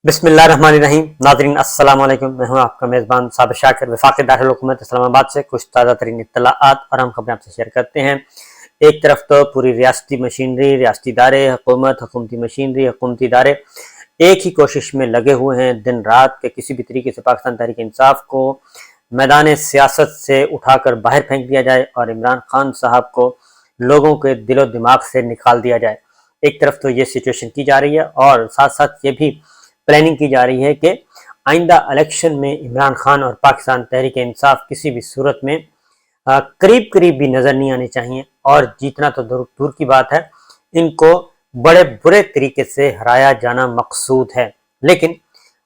بسم اللہ الرحمن الرحیم۔ ناظرین السلام علیکم، میں ہوں آپ کا میزبان صابر شاکر، وفاقی دارالحکومت اسلام آباد سے کچھ تازہ ترین اطلاعات اور اہم خبریں آپ سے شیئر کرتے ہیں۔ ایک طرف تو پوری ریاستی مشینری، ریاستی ادارے، حکومتی مشینری، حکومتی ادارے ایک ہی کوشش میں لگے ہوئے ہیں دن رات کہ کسی بھی طریقے سے پاکستان تحریک انصاف کو میدان سیاست سے اٹھا کر باہر پھینک دیا جائے اور عمران خان صاحب کو لوگوں کے دل و دماغ سے نکال دیا جائے۔ ایک طرف تو یہ سچویشن کی جا رہی ہے اور ساتھ ساتھ یہ بھی پلاننگ کی جا رہی ہے کہ آئندہ الیکشن میں عمران خان اور پاکستان تحریک انصاف کسی بھی صورت میں قریب بھی نظر نہیں آنے چاہیے، اور جیتنا تو دور کی بات ہے، ان کو بڑے برے طریقے سے ہرایا جانا مقصود ہے۔ لیکن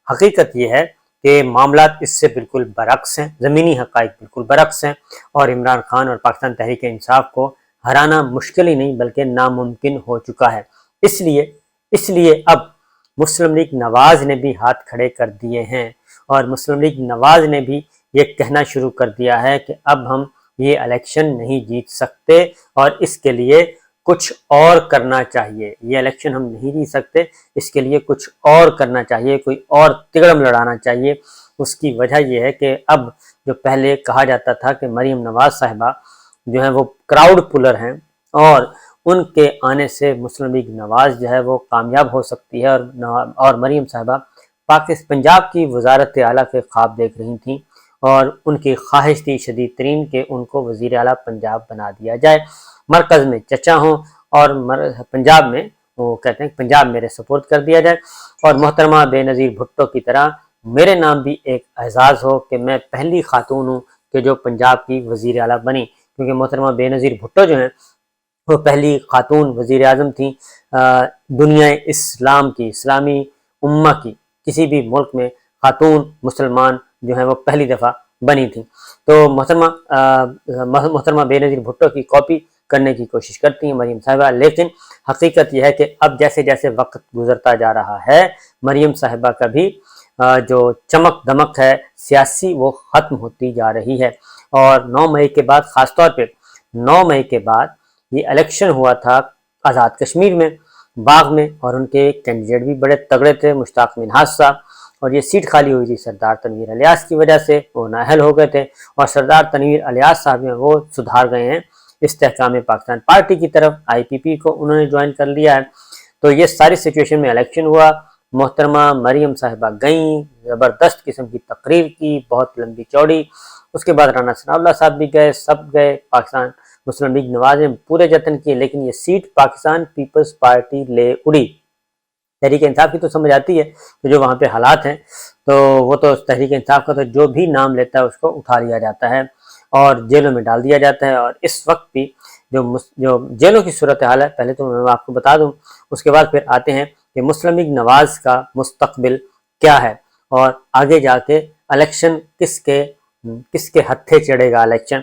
حقیقت یہ ہے کہ معاملات اس سے بالکل برعکس ہیں، زمینی حقائق بالکل برعکس ہیں، اور عمران خان اور پاکستان تحریک انصاف کو ہرانا مشکل ہی نہیں بلکہ ناممکن ہو چکا ہے۔ اس لیے اب مسلم لیگ نواز نے بھی ہاتھ کھڑے کر دیے ہیں، اور مسلم لیگ نواز نے بھی یہ کہنا شروع کر دیا ہے کہ اب ہم یہ الیکشن نہیں جیت سکتے اور اس کے لیے کچھ اور کرنا چاہیے۔ یہ الیکشن ہم نہیں جیت سکتے، اس کے لیے کچھ اور کرنا چاہیے، کوئی اور تگڑم لڑانا چاہیے۔ اس کی وجہ یہ ہے کہ اب جو پہلے کہا جاتا تھا کہ مریم نواز صاحبہ جو ہیں وہ کراؤڈ پولر ہیں اور ان کے آنے سے مسلم لیگ نواز جو ہے وہ کامیاب ہو سکتی ہے، اور مریم صاحبہ پنجاب کی وزارت اعلیٰ کے خواب دیکھ رہی تھیں، اور ان کی خواہش تھی شدید ترین کہ ان کو وزیر اعلیٰ پنجاب بنا دیا جائے، مرکز میں چچا ہوں اور پنجاب میں وہ کہتے ہیں کہ پنجاب میرے سپورٹ کر دیا جائے، اور محترمہ بے نظیر بھٹو کی طرح میرے نام بھی ایک اعزاز ہو کہ میں پہلی خاتون ہوں کہ جو پنجاب کی وزیر اعلیٰ بنی، کیونکہ محترمہ بے نظیر بھٹو جو ہیں وہ پہلی خاتون وزیر اعظم تھیں دنیا اسلام کی، اسلامی امہ کی، کسی بھی ملک میں خاتون مسلمان جو ہیں وہ پہلی دفعہ بنی تھیں۔ تو محترمہ بے نظیر بھٹو کی کاپی کرنے کی کوشش کرتی ہیں مریم صاحبہ، لیکن حقیقت یہ ہے کہ اب جیسے جیسے وقت گزرتا جا رہا ہے مریم صاحبہ کا بھی جو چمک دمک ہے سیاسی وہ ختم ہوتی جا رہی ہے، اور 9 مئی کے بعد، خاص طور پہ 9 مئی کے بعد یہ الیکشن ہوا تھا آزاد کشمیر میں، باغ میں، اور ان کے کینڈیڈیٹ بھی بڑے تگڑے تھے، مشتاق منہاج صاحب، اور یہ سیٹ خالی ہوئی تھی سردار تنویر الیاس کی وجہ سے، وہ نااہل ہو گئے تھے، اور سردار تنویر الیاس صاحب ہیں وہ سدھار گئے ہیں استحکام پاکستان پارٹی کی طرف، IPP کو انہوں نے جوائن کر لیا ہے۔ تو یہ ساری سچویشن میں الیکشن ہوا، محترمہ مریم صاحبہ گئیں، زبردست قسم کی تقریر کی، بہت لمبی چوڑی، اس کے بعد رانا ثناء اللہ صاحب بھی گئے، سب گئے، پاکستان مسلم لیگ نواز نے پورے جتن کیے، لیکن یہ سیٹ پاکستان پیپلز پارٹی لے اڑی۔ تحریک انصاف کی تو سمجھ آتی ہے کہ جو وہاں پہ حالات ہیں تو وہ تو تحریک انصاف کا تو جو بھی نام لیتا ہے اس کو اٹھا لیا جاتا ہے اور جیلوں میں ڈال دیا جاتا ہے، اور اس وقت بھی جو جیلوں کی صورتحال ہے، پہلے تو میں آپ کو بتا دوں، اس کے بعد پھر آتے ہیں کہ مسلم لیگ نواز کا مستقبل کیا ہے، اور آگے جا کے الیکشن کس کے ہتھے چڑھے گا الیکشن،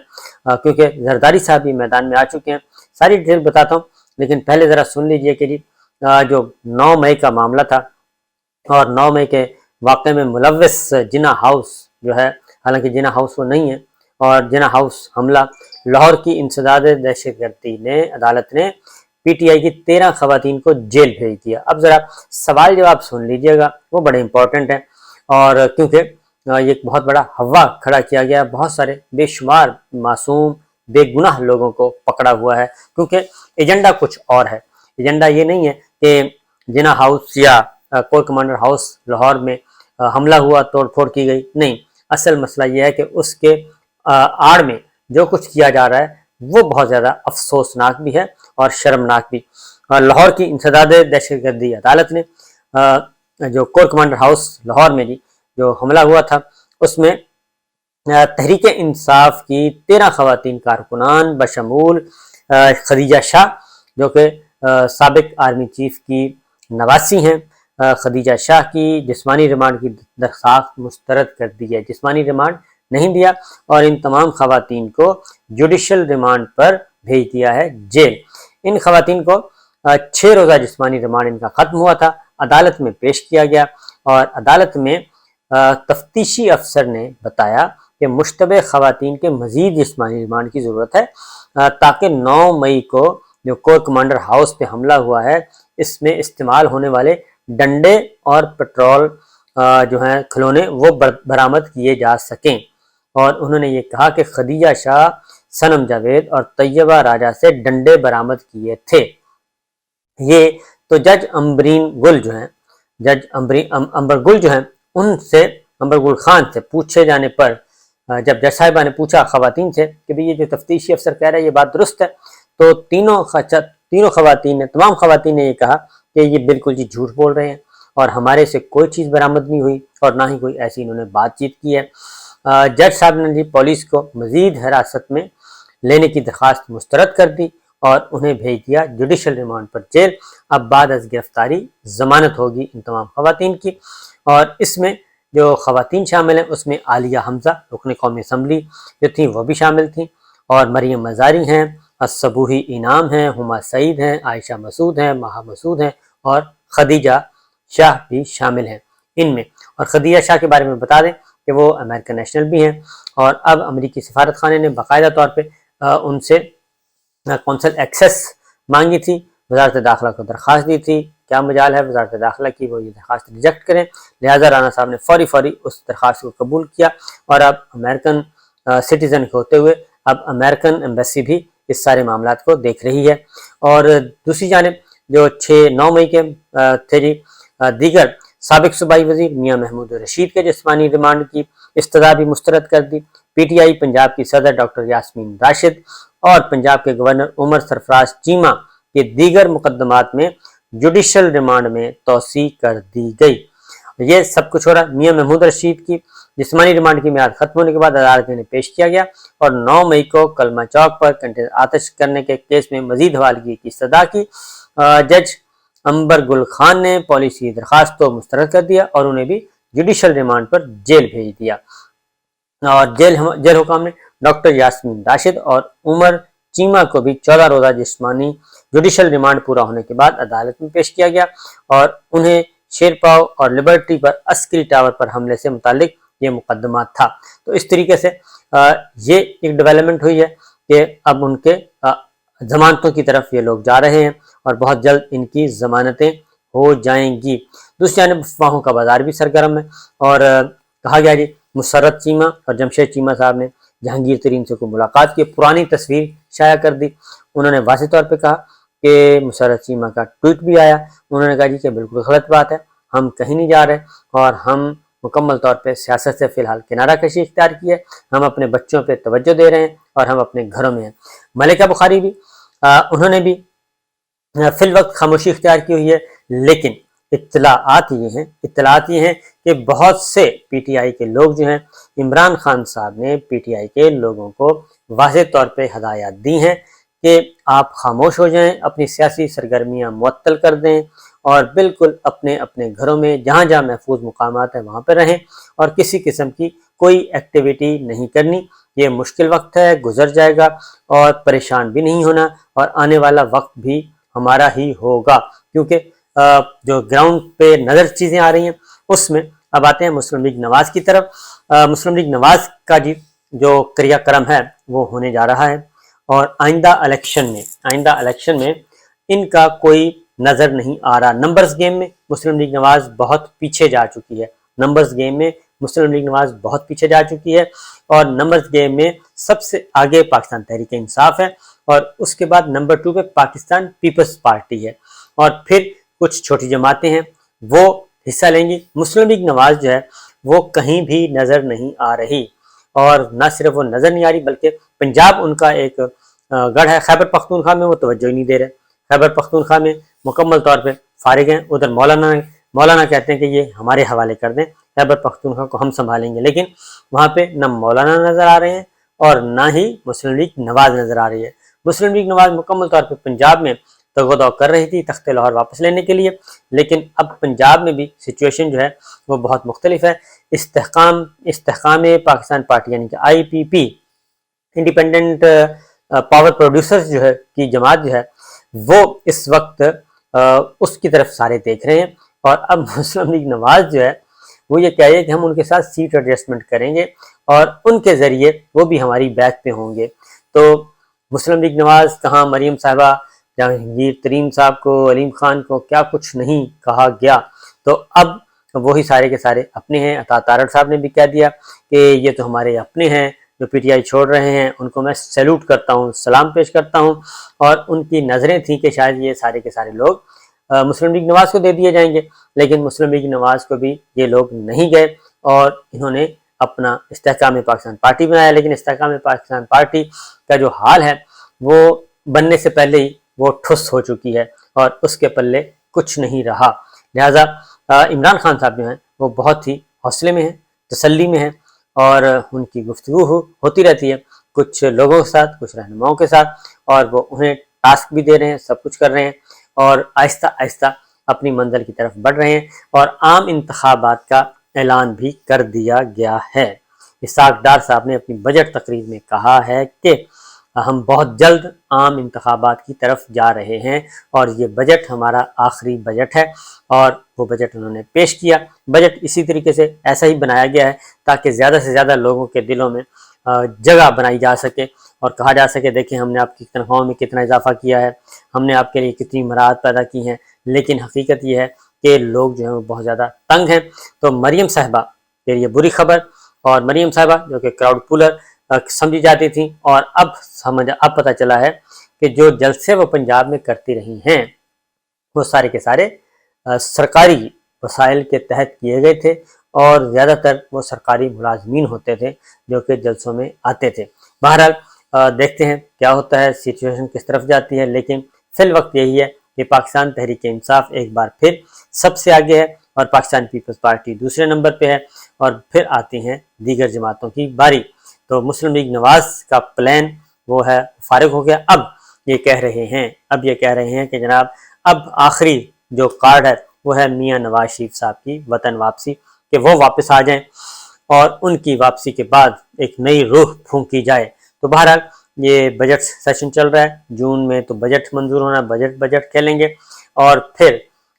کیونکہ زرداری صاحب بھی میدان میں آ چکے ہیں۔ ساری ڈیٹیل بتاتا ہوں، لیکن پہلے ذرا سن لیجئے کہ جو 9 مئی کا معاملہ تھا، اور 9 مئی کے واقعے میں ملوث جناح ہاؤس جو ہے، حالانکہ جناح ہاؤس وہ نہیں ہے، اور جناح ہاؤس حملہ لاہور کی انسداد دہشت گردی نے عدالت نے PTI کی 13 خواتین کو جیل بھیج دیا۔ اب ذرا سوال جواب سن لیجئے گا، وہ بڑے امپورٹنٹ ہیں، اور کیونکہ یہ بہت بڑا ہوا کھڑا کیا گیا، بہت سارے بے شمار معصوم بے گناہ لوگوں کو پکڑا ہوا ہے، کیونکہ ایجنڈا کچھ اور ہے۔ ایجنڈا یہ نہیں ہے کہ جناح ہاؤس یا کور کمانڈر ہاؤس لاہور میں حملہ ہوا، توڑ پھوڑ کی گئی، نہیں، اصل مسئلہ یہ ہے کہ اس کے آڑ میں جو کچھ کیا جا رہا ہے وہ بہت زیادہ افسوسناک بھی ہے اور شرمناک بھی۔ لاہور کی انسداد دہشت گردی عدالت نے جو کور کمانڈر ہاؤس لاہور میں جو حملہ ہوا تھا اس میں تحریک انصاف کی 13 خواتین کارکنان بشمول خدیجہ شاہ جو کہ سابق آرمی چیف کی نواسی ہیں، خدیجہ شاہ کی جسمانی ریمانڈ کی درخواست مسترد کر دی ہے، جسمانی ریمانڈ نہیں دیا، اور ان تمام خواتین کو جوڈیشل ریمانڈ پر بھیج دیا ہے جیل۔ ان خواتین کو 6 روزہ جسمانی ریمانڈ ان کا ختم ہوا تھا، عدالت میں پیش کیا گیا، اور عدالت میں تفتیشی افسر نے بتایا کہ مشتبہ خواتین کے مزید جسمانی ریمانڈ کی ضرورت ہے تاکہ 9 مئی کو جو کور کمانڈر ہاؤس پہ حملہ ہوا ہے اس میں استعمال ہونے والے ڈنڈے اور پیٹرول جو ہیں کھلونے وہ برآمد کیے جا سکیں۔ اور انہوں نے یہ کہا کہ خدیجہ شاہ، صنم جاوید اور طیبہ راجہ سے ڈنڈے برآمد کیے تھے۔ یہ تو جج امبرین گل جو ہیں، جج امبر گل جو ہیں، ان سے، امبر گل خان سے پوچھے جانے پر جب جج صاحبہ نے پوچھا خواتین سے کہ یہ جو تفتیشی افسر کہہ رہا ہے یہ بات درست ہے، تو تینوں خواتین نے، تمام خواتین نے یہ کہا کہ یہ بالکل جی جھوٹ بول رہے ہیں اور ہمارے سے کوئی چیز برآمد نہیں ہوئی اور نہ ہی کوئی ایسی انہوں نے بات چیت کی ہے۔ جج صاحب نے جی پولیس کو مزید حراست میں لینے کی درخواست مسترد کر دی اور انہیں بھیج دیا جوڈیشل ریمانڈ پر جیل۔ اب بعد از گرفتاری ضمانت ہوگی ان تمام خواتین کی، اور اس میں جو خواتین شامل ہیں اس میں عالیہ حمزہ رکن قومی اسمبلی جو تھیں وہ بھی شامل تھیں، اور مریم مزاری ہیں، الصبوحی انعام ہیں، ہما سعید ہیں، عائشہ مسعود ہیں، مہا مسعود ہیں اور خدیجہ شاہ بھی شامل ہیں ان میں۔ اور خدیجہ شاہ کے بارے میں بتا دیں کہ وہ امریکن نیشنل بھی ہیں، اور اب امریکی سفارت خانے نے باقاعدہ طور پہ ان سے کونسل ایکسیس مانگی تھی، وزارت داخلہ کو درخواست دی تھی۔ کیا مجال ہے وزارت داخلہ کی وہ یہ درخواست ریجیکٹ کریں، لہٰذا رانا صاحب نے فوری اس درخواست کو قبول کیا، اور اب امریکن سٹیزن ہوتے ہوئے اب امریکن ایمبیسی بھی اس سارے معاملات کو دیکھ رہی ہے۔ اور دوسری جانب جو 6-9 مئی کے تھے جی، دیگر سابق صوبائی وزیر میاں محمود رشید کے جسمانی ریمانڈ کی استدعا بھی مسترد کر دی۔ پی ٹی آئی پنجاب کی صدر ڈاکٹر یاسمین راشد اور پنجاب کے گورنر عمر سرفراز چیمہ کے دیگر مقدمات میں جوڈیشل ریمانڈ میں توسیع کر دی گئی۔ یہ سب کچھ ہو رہا ہے۔ میاں محمود رشید کی جسمانی ریمانڈ کی میعاد ختم ہونے کے بعد عدالت میں پیش کیا گیا اور 9 مئی کو کلمہ چوک پر کنٹینر آتش کرنے کے کیس میں مزید حوالگی کی استدعا کی۔ جج امبر گل خان نے پولیس کی درخواست کو مسترد کر دیا اور انہیں بھی جوڈیشل ریمانڈ پر جیل بھیج دیا، اور جیل حکام نے ڈاکٹر یاسمین راشد اور عمر چیمہ کو بھی 14 روزہ جسمانی جوڈیشل ریمانڈ پورا ہونے کے بعد عدالت میں پیش کیا گیا، اور انہیں شیرپاؤ اور لبرٹی پر عسکری ٹاور پر حملے سے متعلق یہ مقدمات تھا۔ تو اس طریقے سے یہ ایک ڈیولپمنٹ ہوئی ہے کہ اب ان کے ضمانتوں کی طرف یہ لوگ جا رہے ہیں اور بہت جلد ان کی ضمانتیں ہو جائیں گی۔ دوسری جانب افواہوں کا بازار بھی سرگرم ہے، اور کہا گیا جی مسرت چیمہ اور جمشید چیمہ صاحب نے جہانگیر ترین سے کوئی ملاقات کی پرانی تصویر شائع کر دی۔ انہوں نے واضح طور پہ کہا کہ مسرت چیمہ کا ٹویٹ بھی آیا، انہوں نے کہا جی کہ بالکل غلط بات ہے، ہم کہیں نہیں جا رہے اور ہم مکمل طور پہ سیاست سے فی الحال کنارہ کشی اختیار کی ہے، ہم اپنے بچوں پہ توجہ دے رہے ہیں اور ہم اپنے گھروں میں ہیں۔ ملکہ بخاری بھی انہوں نے بھی فی الوقت خاموشی اختیار کی ہوئی ہے، لیکن اطلاعات یہ ہیں کہ بہت سے پی ٹی آئی کے لوگ جو ہیں، عمران خان صاحب نے پی ٹی آئی کے لوگوں کو واضح طور پہ ہدایات دی ہیں کہ آپ خاموش ہو جائیں، اپنی سیاسی سرگرمیاں معطل کر دیں اور بالکل اپنے اپنے گھروں میں جہاں جہاں محفوظ مقامات ہیں وہاں پہ رہیں اور کسی قسم کی کوئی ایکٹیویٹی نہیں کرنی۔ یہ مشکل وقت ہے، گزر جائے گا، اور پریشان بھی نہیں ہونا، اور آنے والا وقت بھی ہمارا ہی ہوگا، کیونکہ جو گراؤنڈ پہ نظر چیزیں آ رہی ہیں اس میں۔ اب آتے ہیں مسلم لیگ نواز کی طرف۔ مسلم لیگ نواز کا جی جو کریا کرم ہے وہ ہونے جا رہا ہے، اور آئندہ الیکشن میں ان کا کوئی نظر نہیں آ رہا۔ نمبرز گیم میں مسلم لیگ نواز بہت پیچھے جا چکی ہے، اور نمبرز گیم میں سب سے آگے پاکستان تحریک انصاف ہے، اور اس کے بعد نمبر 2 پہ پاکستان پیپلز پارٹی ہے، اور پھر کچھ چھوٹی جماعتیں ہیں وہ حصہ لیں گی۔ مسلم لیگ نواز جو ہے وہ کہیں بھی نظر نہیں آ رہی، اور نہ صرف وہ نظر نہیں آ رہی بلکہ پنجاب ان کا ایک گڑھ ہے۔ خیبر پختونخوا میں وہ توجہ ہی نہیں دے رہے، خیبر پختونخوا میں مکمل طور پہ فارغ ہیں، ادھر مولانا کہتے ہیں کہ یہ ہمارے حوالے کر دیں، خیبر پختونخوا کو ہم سنبھالیں گے، لیکن وہاں پہ نہ مولانا نظر آ رہے ہیں اور نہ ہی مسلم لیگ نواز نظر آ رہی ہے۔ مسلم لیگ نواز مکمل طور پہ پنجاب میں تغدو کر رہی تھی تخت لاہور واپس لینے کے لیے، لیکن اب پنجاب میں بھی سچویشن جو ہے وہ بہت مختلف ہے۔ استحکام پاکستان پارٹی یعنی کہ آئی پی پی، انڈیپینڈنٹ پاور پروڈیوسرز جو ہے کی جماعت جو ہے وہ اس وقت اس کی طرف سارے دیکھ رہے ہیں، اور اب مسلم لیگ نواز جو ہے وہ یہ کہہ رہی ہے کہ ہم ان کے ساتھ سیٹ ایڈجسٹمنٹ کریں گے اور ان کے ذریعے وہ بھی ہماری بیک پہ ہوں گے۔ تو مسلم لیگ نواز مریم صاحبہ، جہانگیر ترین صاحب کو، علیم خان کو کیا کچھ نہیں کہا گیا، تو اب وہی سارے کے سارے اپنے ہیں۔ عطا تارڑ صاحب نے بھی کہہ دیا کہ یہ تو ہمارے اپنے ہیں جو پی ٹی آئی چھوڑ رہے ہیں، ان کو میں سیلوٹ کرتا ہوں، سلام پیش کرتا ہوں، اور ان کی نظریں تھیں کہ شاید یہ سارے کے سارے لوگ مسلم لیگ نواز کو دے دیے جائیں گے، لیکن مسلم لیگ نواز کو بھی یہ لوگ نہیں گئے اور انہوں نے اپنا استحکام پاکستان پارٹی بنایا۔ لیکن استحکام پاکستان پارٹی کا جو حال ہے وہ بننے سے پہلے ہی وہ ٹھس ہو چکی ہے اور اس کے پلے کچھ نہیں رہا۔ لہٰذا عمران خان صاحب جو ہیں وہ بہت ہی حوصلے میں ہیں، تسلی میں ہیں، اور ان کی گفتگو ہوتی رہتی ہے کچھ لوگوں کے ساتھ، کچھ رہنماؤں کے ساتھ، اور وہ انہیں ٹاسک بھی دے رہے ہیں، سب کچھ کر رہے ہیں، اور آہستہ آہستہ اپنی منزل کی طرف بڑھ رہے ہیں، اور عام انتخابات کا اعلان بھی کر دیا گیا ہے۔ اسحاق ڈار صاحب نے اپنی بجٹ تقریر میں کہا ہے کہ ہم بہت جلد عام انتخابات کی طرف جا رہے ہیں اور یہ بجٹ ہمارا آخری بجٹ ہے، اور وہ بجٹ انہوں نے پیش کیا۔ بجٹ اسی طریقے سے ایسا ہی بنایا گیا ہے تاکہ زیادہ سے زیادہ لوگوں کے دلوں میں جگہ بنائی جا سکے اور کہا جا سکے دیکھیں ہم نے آپ کی تنخواہوں میں کتنا اضافہ کیا ہے، ہم نے آپ کے لیے کتنی مراحت پیدا کی ہیں۔ لیکن حقیقت یہ ہے کہ لوگ جو ہیں وہ بہت زیادہ تنگ ہیں۔ تو مریم صاحبہ کے لیے بری خبر، اور مریم صاحبہ جو کہ کراؤڈ پولر سمجھی جاتی تھیں، اور اب پتہ چلا ہے کہ جو جلسے وہ پنجاب میں کرتی رہی ہیں وہ سارے کے سارے سرکاری وسائل کے تحت کیے گئے تھے، اور زیادہ تر وہ سرکاری ملازمین ہوتے تھے جو کہ جلسوں میں آتے تھے۔ بہرحال دیکھتے ہیں کیا ہوتا ہے، سچویشن کس طرف جاتی ہے، لیکن فی الوقت یہی ہے کہ پاکستان تحریک انصاف ایک بار پھر سب سے آگے ہے، اور پاکستان پیپلز پارٹی دوسرے نمبر پہ ہے، اور پھر آتی ہیں دیگر جماعتوں کی باری۔ تو مسلم لیگ نواز کا پلان وہ ہے فارغ ہو گیا۔ اب یہ کہہ رہے ہیں کہ جناب اب آخری جو کارڈ ہے وہ ہے میاں نواز شریف صاحب کی وطن واپسی، کہ وہ واپس آ جائیں اور ان کی واپسی کے بعد ایک نئی روح پھونکی جائے۔ تو بہرحال یہ بجٹ سیشن چل رہا ہے، جون میں تو بجٹ منظور ہونا، بجٹ کھیلیں گے، اور پھر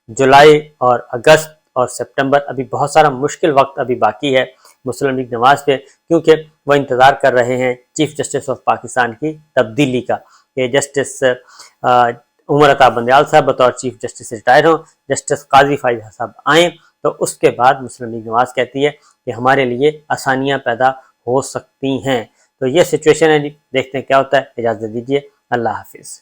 جولائی اور اگست اور سپٹمبر، ابھی بہت سارا مشکل وقت ابھی باقی ہے مسلم لیگ نواز پہ، کیونکہ وہ انتظار کر رہے ہیں چیف جسٹس آف پاکستان کی تبدیلی کا، کہ جسٹس عمر عطا بندیال صاحب بطور چیف جسٹس ریٹائر ہوں، جسٹس قاضی فائز صاحب آئیں، تو اس کے بعد مسلم لیگ نواز کہتی ہے کہ ہمارے لیے آسانیاں پیدا ہو سکتی ہیں۔ تو یہ سچویشن ہے جی، دیکھتے ہیں کیا ہوتا ہے۔ اجازت دیجیے، اللہ حافظ۔